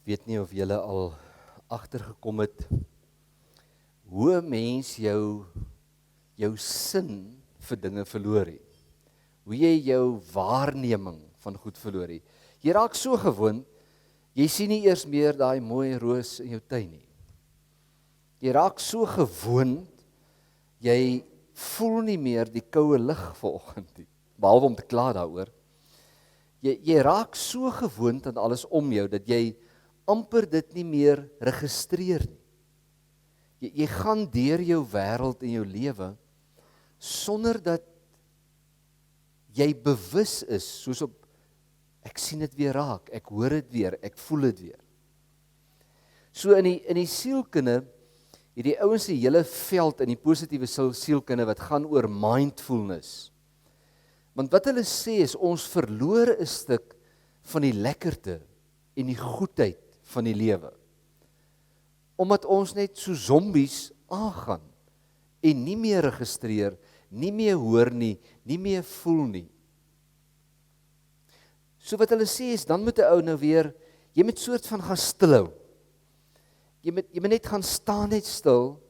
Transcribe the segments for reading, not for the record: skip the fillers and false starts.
weet nie of julle al agtergekom het hoe 'n mens jou sin vir dinge verloor het. Hoe jy jou waarneming van goed verloor het. Jy raak so gewoond, jy sien nie eers meer daai mooi roos in jou tuin nie. Jy raak so gewoond, jy voel nie meer die koue lug vanoggend nie, behalwe om te kla daaroor. Jy raak so gewoond aan alles om jou, dat jy amper dit nie meer registreer nie. Jy gaan deur jou wêreld en jou lewe, sonder dat jy bewus is, soos op, ek sien dit weer raak, ek hoor dit weer, ek voel dit weer. So in die sielkunde, hierdie ouens die hele veld in die positiewe sielkunde wat gaan oor mindfulness. Want wat hulle sê is, ons verloor 'n stuk van die lekkerte en die goedheid van die lewe. Omdat ons net so zombies aangaan en nie meer registreer, nie meer hoor nie, nie meer voel nie. So wat hulle sê is, dan moet 'n ou nou weer, jy moet soort van gaan stilhou. Jy moet net gaan staan net stil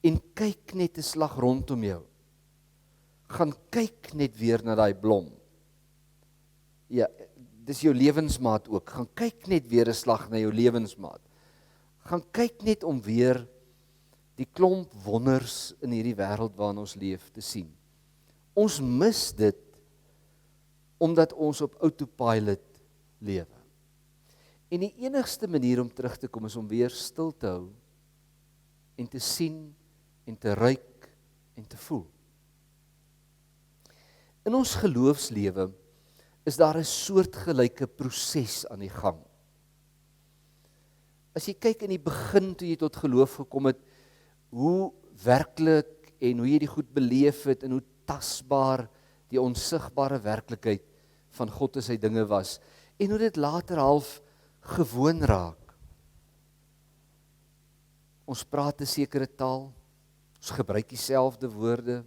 en kyk net 'n slag rondom jou. Gaan kyk net weer na daai blom. Ja, dis jou lewensmaat ook. Gaan kyk net weer 'n slag na jou lewensmaat. Gaan kyk net om weer die klomp wonders in hierdie wêreld waarin ons leef te sien. Ons mis dit omdat ons op autopilot lewe. En die enigste manier om terug te kom is om weer stil te hou en te sien en te ruik en te voel. In ons geloofslewe is daar 'n soortgelyke proses aan die gang. As jy kyk in die begin toe jy tot geloof gekom het, hoe werklik en hoe jy die goed beleef het en hoe tasbaar die onsigbare werklikheid van God en sy dinge was en hoe dit later half gewoon raak. Ons praat 'n sekere taal, ons gebruik dieselfde woorde.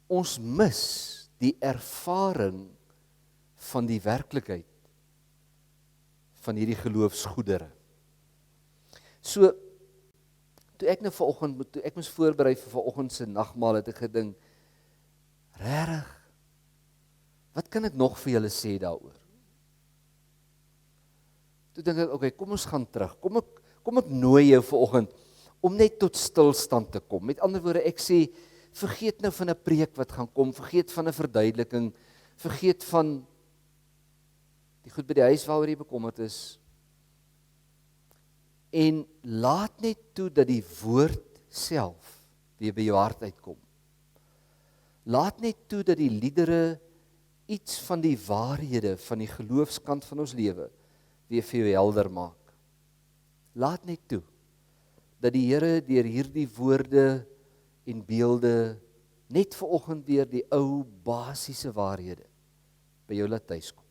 Ons mis die ervaring van die werklikheid van hierdie geloofsgoedere. So, toe ek nou vanoggend, toe ek moes voorberei vir vanoggend se nagmaal, het ek gedink, regtig, wat kan ek nog vir julle sê daaroor? Toe dink ek, okay, kom ons gaan terug, kom ek nooi jou vanoggend, om net tot stilstand te kom. Met ander woorde, ek sê, vergeet nou van 'n preek wat gaan kom, vergeet van 'n verduideliking, vergeet van die goed by die huis waaroor jy bekommerd is, en laat net toe dat die woord self weer by jou hart uitkom. Laat net toe dat die liedere iets van die waarhede van die geloofskant van ons lewe weer vir jou helder maak. Laat net toe dat die Here deur hierdie woorde en beelde net vanoggend weer die ou basiese waarhede by jou laat tuiskom.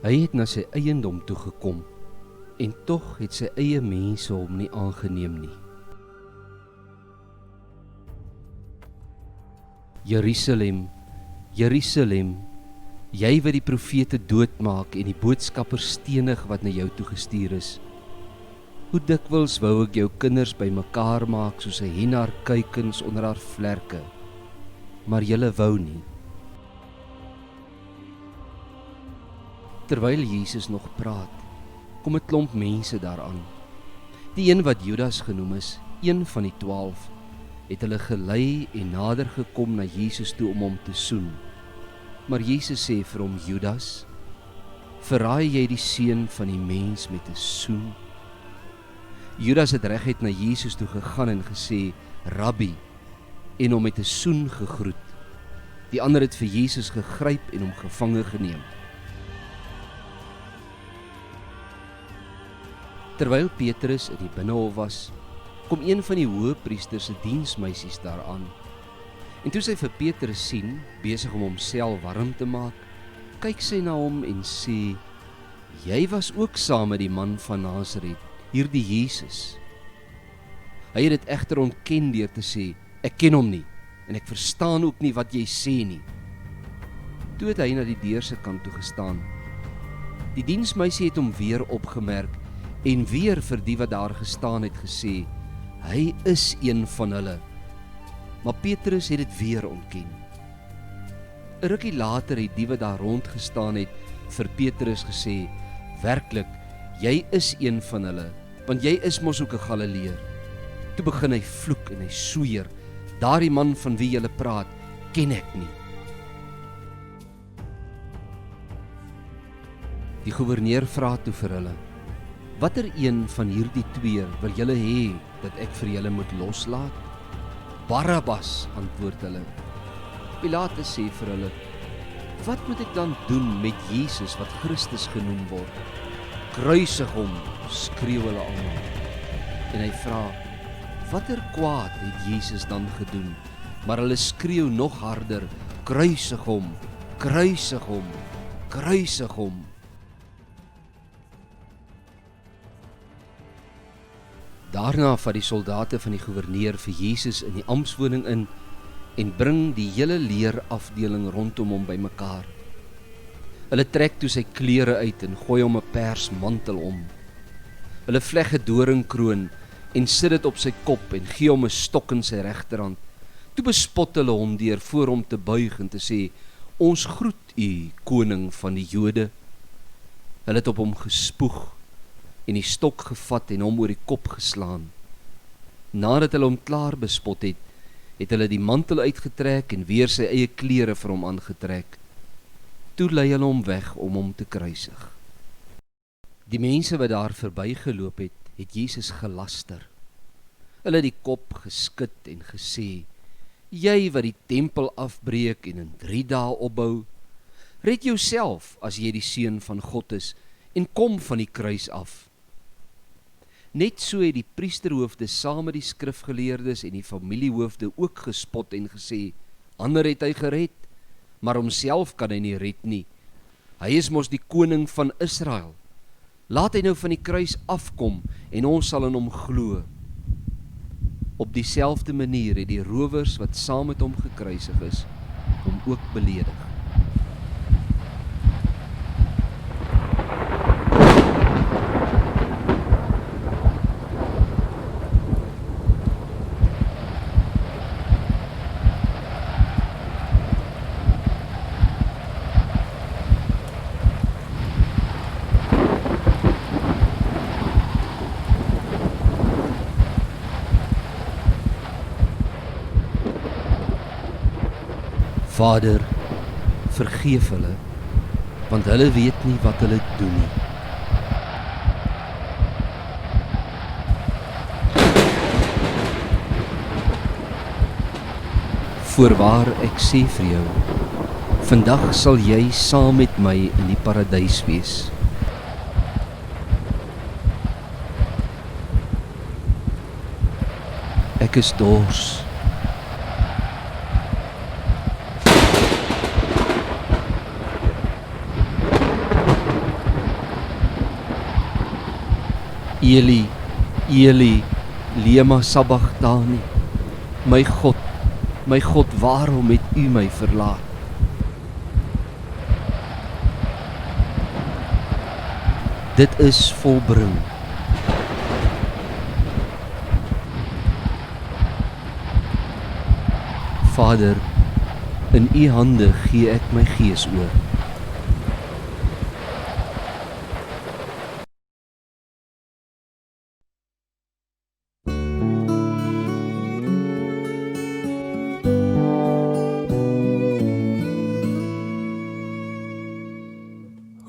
Hy het na sy eiendom toe gekom, en tog het sy eie mense hom nie aangeneem nie. Jerusalem, Jerusalem, jy wat die profete doodmaak en die boodskappers stenig wat na jou toe gestuur is. Hoe dikwels wou ek jou kinders bymekaar maak soos 'n hen haar kuikens onder haar vlerke, maar julle wou nie. Terwyl Jesus nog praat, kom 'n klomp mense daaraan. Die een wat Judas genoem is, een van die 12, het hulle gelei en nader gekom na Jesus toe om hom te soen. Maar Jesus sê vir hom, Judas, verraai jy die seun van die mens met 'n soen? Judas het reguit na Jesus toe gegaan en gesê, Rabbi, en hom met 'n soen gegroet. Die ander het vir Jesus gegryp en hom gevange geneem. Terwyl Petrus in die binnehof was, kom een van die hoëpriesters se diensmeisies daaraan. En toe sy vir Petrus sien, besig om homself warm te maak, kyk sy na hom en sê, jy was ook saam met die man van Nasaret, hierdie Jesus. Hy het dit egter ontken deur te sê, ek ken hom nie, en ek verstaan ook nie wat jy sê nie. Toe het hy na die deur se kant toe gestaan. Die diensmeisie het hom weer opgemerk, en weer vir die wat daar gestaan het gesê, hy is een van hulle. Maar Petrus het dit weer ontken. 'n Rukkie later het die wat daar rond gestaan het vir Petrus gesê, werklik, jy is een van hulle, want jy is mos ook 'n Galileër. Toe begin hy vloek en hy sweer, daardie man van wie julle praat, ken ek nie. Die goewerneur vra toe vir hulle, watter een van hierdie twee wil julle hê dat ek vir julle moet loslaat? Barabbas, antwoord hulle. Pilatus sê vir hulle, wat moet ek dan doen met Jesus wat Christus genoem word? Kruisig hom, skreeu hulle almal. En hy vra, watter kwaad het Jesus dan gedoen? Maar hulle skreeu nog harder, kruisig hom, kruisig hom, kruisig hom. Daarna vat die soldate van die goewerneur vir Jesus in die amptswoning in en bring die hele leerafdeling rondom hom bymekaar. Hulle trek toe sy klere uit en gooi hom 'n pers mantel om. Hulle vleg 'n doringkroon en sit dit op sy kop en gee hom 'n stok in sy regterhand. Toe bespot hulle hom deur voor hom te buig en te sê, ons groet u, koning van die Jode. Hulle het op hom gespoeg en die stok gevat en hom oor die kop geslaan. Nadat hulle hom klaar bespot het, het hulle die mantel uitgetrek en weer sy eie klere vir hom aangetrek. Toe lei hulle hom weg om hom te kruisig. Die mense wat daar verbygeloop het, het Jesus gelaster. Hulle het die kop geskud en gesê, jy wat die tempel afbreek en in 3 dae opbou, red jouself as jy die seun van God is en kom van die kruis af. Net so het die priesterhoofde saam met die skrifgeleerdes en die familiehoofde ook gespot en gesê, ander het hy gered, maar homself kan hy nie red nie. Hy is mos die koning van Israel. Laat hy nou van die kruis afkom en ons sal in hom glo. Op dieselfde manier het die rowers wat saam met hom gekruisig is, hom ook beledig. Vader, vergeef hulle, want hulle weet nie wat hulle doen nie. Voorwaar, ek sê vir jou, vandag sal jy saam met my in die paradys wees. Ek is dors. Eli, Eli, lema sabachthani. My God, waarom het u my verlaat? Dit is volbring. Vader, in u hande gee ek my gees oor.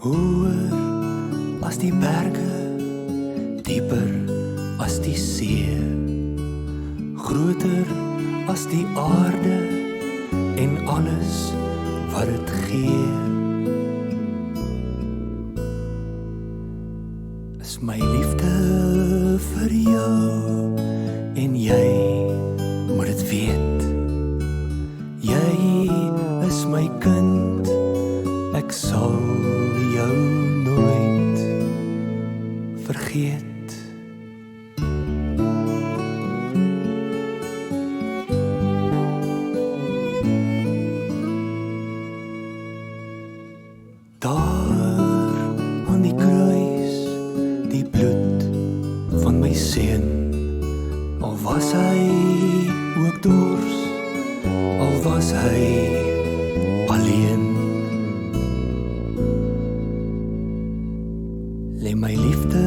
Hoër as die berge, dieper as die see, groter as die aarde en alles wat dit gee. Is my liefde vir jou en jy moet dit weet. Jy is my kind, ek sal jou nooit vergeet. Daar aan die kruis, die bloed van my seun, al was hy ook dors, al was hy alleen. Lê my liefde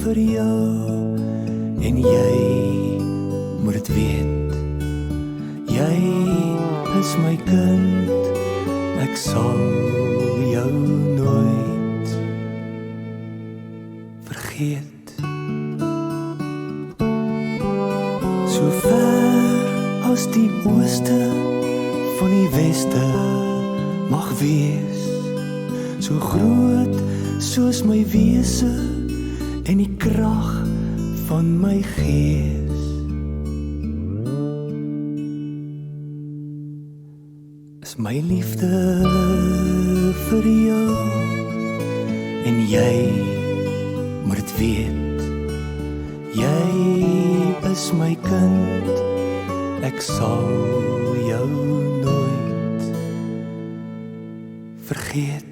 vir jou en jy moet dit weet. Jy is my kind, ek sal jou nooit vergeet. So ver as die ooste van die weste mag wees, so groot soos my wese en die krag van my gees. Is my liefde vir jou en jy moet dit weet. Jy is my kind, ek sal jou nooit vergeet.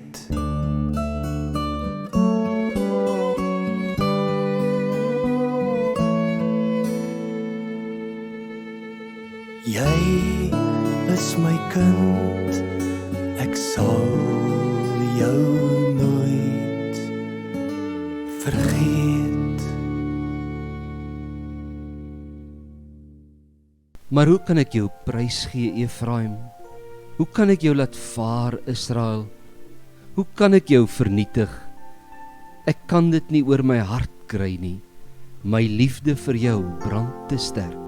Jy is my kind, ek sal jou nooit vergeet. Maar hoe kan ek jou prys gee, Efraim? Hoe kan ek jou laat vaar, Israel? Hoe kan ek jou vernietig? Ek kan dit nie oor my hart kry nie. My liefde vir jou brand te sterk.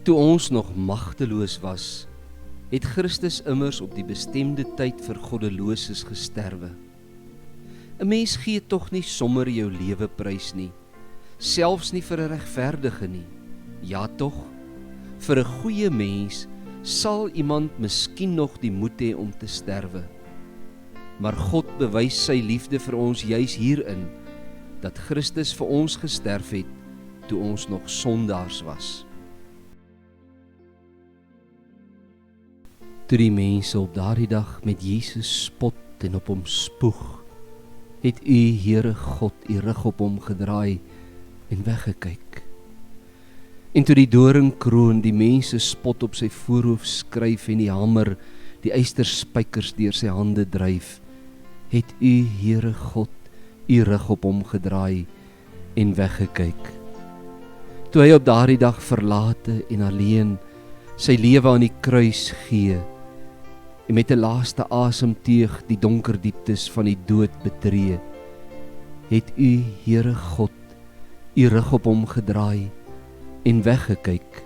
Toe ons nog magteloos was, het Christus immers op die bestemde tyd vir goddeloses gesterwe. 'n Mens gee tog nie sommer jou lewe prys nie, selfs nie vir 'n regverdige nie. Ja tog, vir 'n goeie mens sal iemand miskien nog die moed hê om te sterwe. Maar God bewys sy liefde vir ons juis hierin, dat Christus vir ons gesterf het, toe ons nog sondaars was. Toe die mense op daardie dag met Jesus spot en op hom spoeg, het u, Here God, u rug op hom gedraai en weggekyk. En toe die doringkroon die mense spot op sy voorhoof skryf en die hamer die ysterspykers deur sy hande dryf, het u, Here God, u rug op hom gedraai en weggekyk. Toe hy op daardie dag verlate en alleen sy lewe aan die kruis gee, en met 'n laaste asemteug die donker dieptes van die dood betree, het u, Here God, u rug op hom gedraai en weggekyk,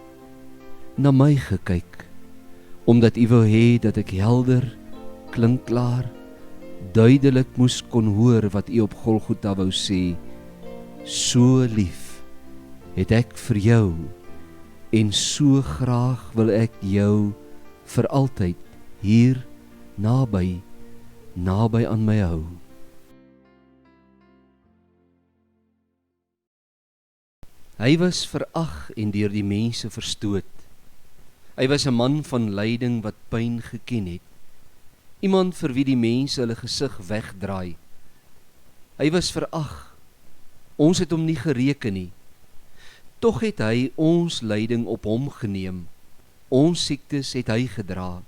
na my gekyk, omdat u wou hê dat ek helder, klinkklaar, duidelik moes kon hoor wat u op Golgotha wou sê. So lief het ek vir jou, en so graag wil ek jou vir altyd hier naby aan my hou. Hy was verag en deur die mense verstoot. Hy was 'n man van lyding wat pyn geken het. Iemand vir wie die mense hulle gesig wegdraai. Hy was verag. Ons het hom nie gereken nie. Tog het hy ons lyding op hom geneem. Ons siektes het hy gedra.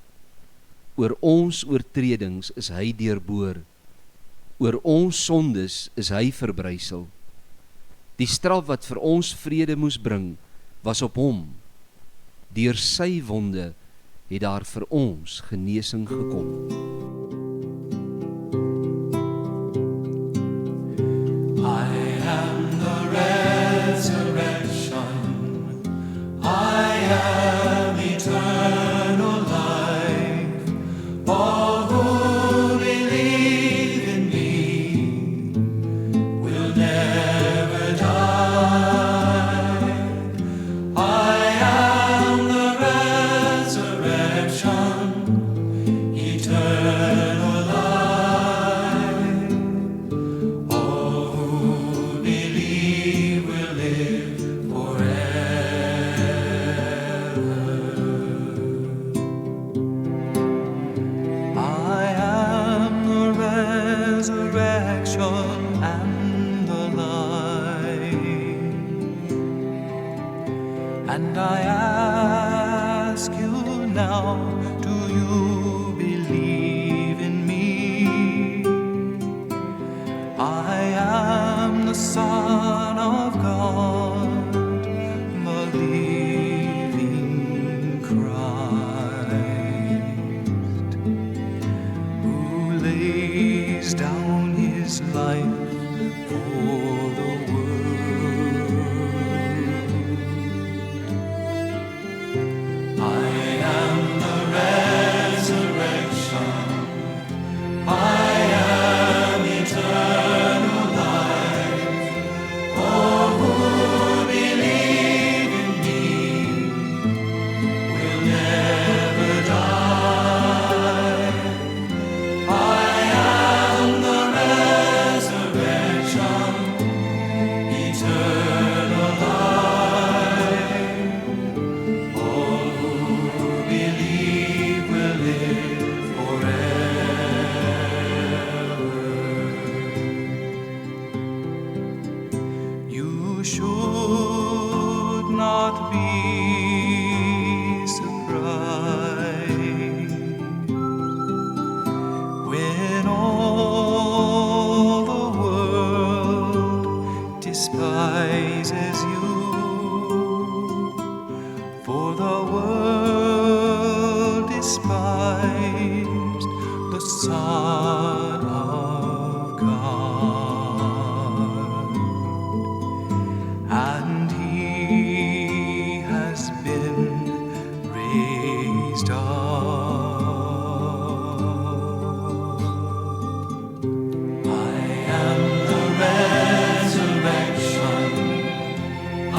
Oor ons oortredings is hy deurboor. Oor ons sondes is hy verbrysel. Die straf wat vir ons vrede moes bring, was op hom. Deur sy wonde het daar vir ons genesing gekom. I am the And I ask you now, do you believe in me? I am the Son of God, the living Christ, who lays down his life for the world. I am the resurrection, I am eternal life. All who believe in me will never die. I am the resurrection, eternal life. All who believe will live forever. You should not be surprised when all the world despises you, for the world despised the Son of God, and he has been raised up. I am the resurrection, I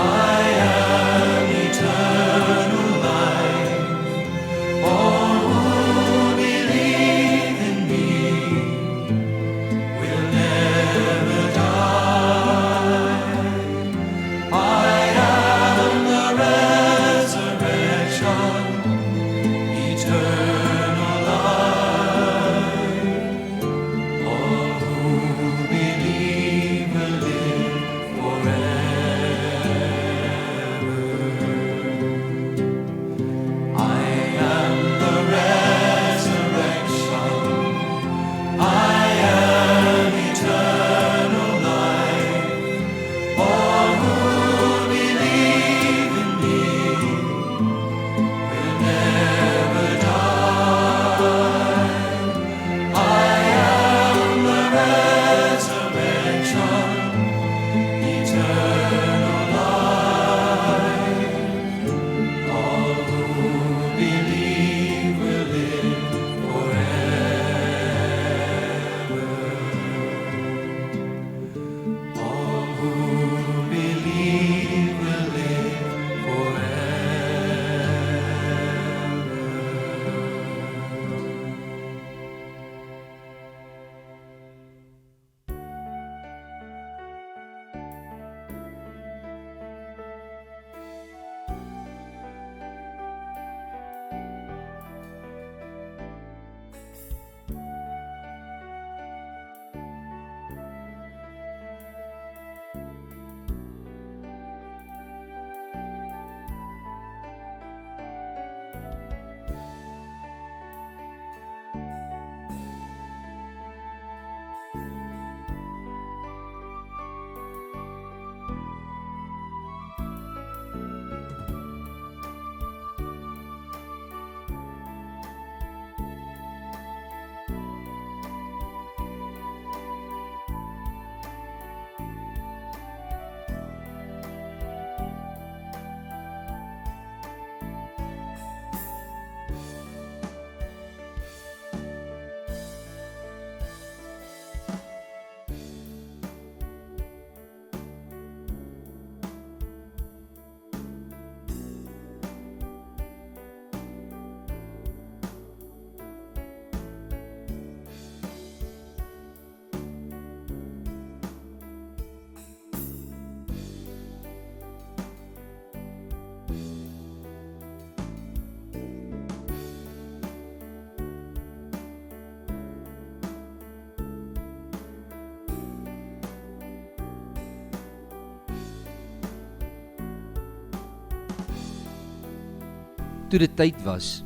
Toe dit tyd was,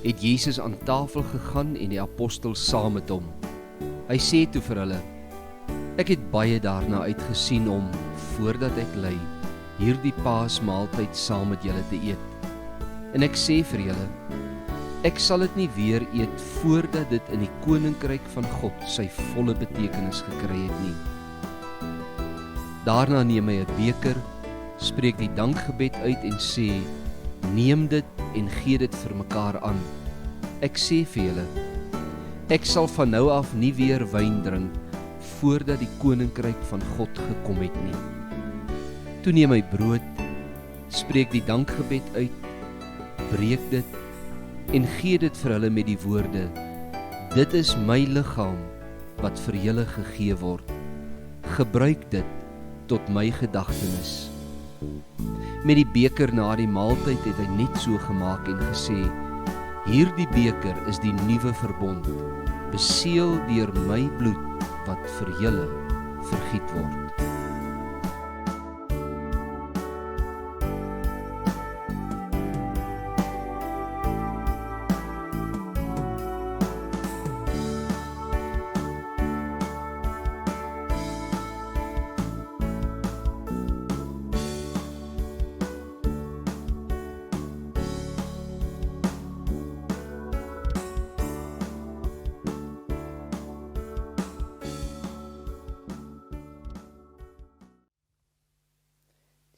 het Jesus aan tafel gegaan en die apostels saam met hom. Hy sê toe vir hulle: Ek het baie daarna uitgesien om, voordat ek ly, hierdie Paasmaaltyd saam met julle te eet. En ek sê vir julle, ek sal dit nie weer eet voordat dit in die koninkryk van God sy volle betekenis gekry het nie. Daarna neem hy 'n beker, spreek die dankgebed uit en sê: Neem dit en gee dit vir mekaar aan. Ek sê vir julle, ek sal van nou af nie weer wyn drink voordat die koninkryk van God gekom het nie. Toe neem hy brood, spreek die dankgebed uit, breek dit en gee dit vir hulle met die woorde: Dit is my liggaam wat vir julle gegee word. Gebruik dit tot my gedagtenis. Met die beker na die maaltyd het hy net so gemaak en gesê: Hierdie beker is die nuwe verbond, beseël deur my bloed wat vir julle vergiet word.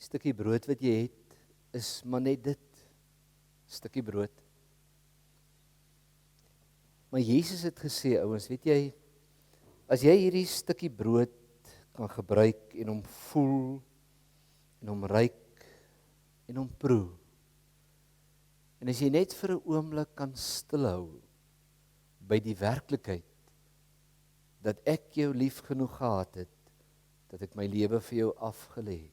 Stukkie brood wat jy het, is maar net dit, stukkie brood. Maar Jesus het gesê, ouens, weet jy, as jy hierdie stukkie brood kan gebruik en hom voel, en hom ruik, en hom proe, en as jy net vir 'n oomblik kan stilhou by die werklikheid, dat ek jou lief genoeg gehad het, dat ek my lewe vir jou afgelê het.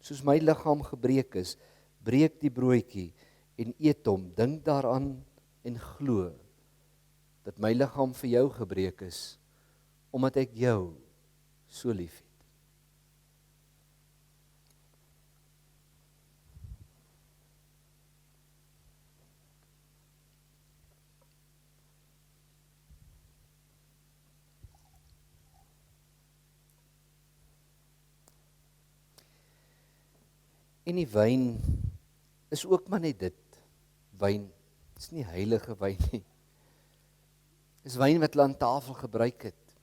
Soos my liggaam gebreek is, breek die broodjie en eet hom, dink daaraan en glo, dat my liggaam vir jou gebreek is, omdat ek jou so lief het. En die wyn is ook maar net dit, wyn, dit is nie heilige wyn nie. Dit is wyn wat hulle aan tafel gebruik het.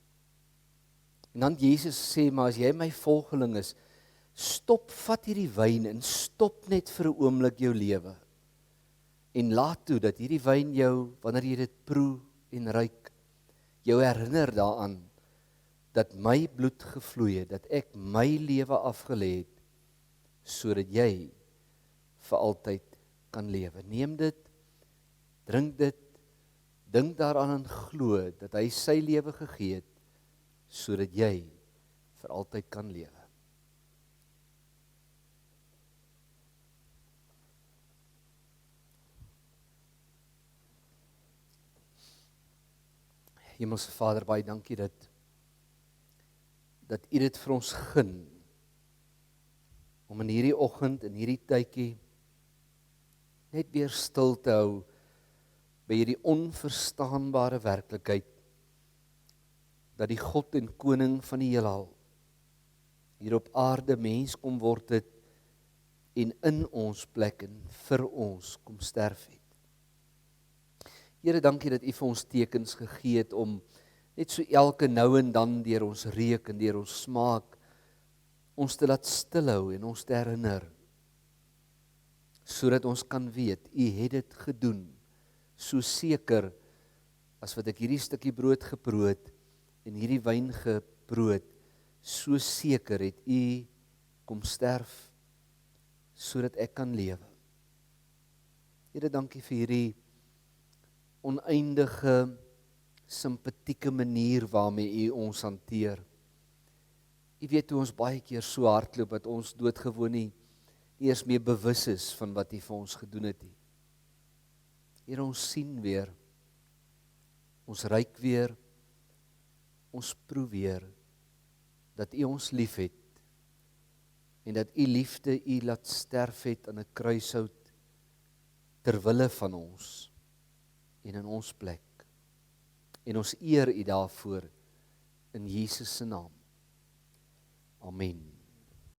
En dan Jesus sê, maar as jy my volgeling is, vat hierdie wyn en stop net vir 'n oomblik jou lewe. En laat toe dat hierdie wyn jou, wanneer jy dit proe en ruik, jou herinner daaraan, dat my bloed gevloei het, dat ek my lewe afgelê het, sodat jy vir altyd kan lewe. Neem dit, drink dit, dink daaraan en glo dat hy sy lewe gegee het, sodat jy vir altyd kan lewe. Hemelse Vader, baie dankie dat U dit vir ons gun, om in hierdie oggend, in hierdie tydjie, net weer stil te hou by hierdie onverstaanbare werklikheid, dat die God en Koning van die heelal hier op aarde mens kom word het, en in ons plek en vir ons kom sterf het. Here, dankie dat U vir ons tekens gegee het om net so elke nou en dan deur ons reuk en deur ons smaak ons te laat stilhou en ons te herinner, sodat ons kan weet, U het dit gedoen, so seker as wat ek hierdie stukkie brood geproe het en hierdie wyn geproe het, so seker het U kom sterf, sodat ek kan lewe. Here, dankie vir hierdie oneindige, simpatieke manier waarmee U ons hanteer. U weet hoe ons baie keer so hardloop, dat ons doodgewoon nie eers meer bewus is van wat U vir ons gedoen het nie. Here, ons sien weer, ons ruik weer, ons proe weer, dat U ons lief het, en dat U liefde U laat sterf het aan 'n kruishout, ter wille van ons en in ons plek. En ons eer U daarvoor in Jesus se naam. Amen.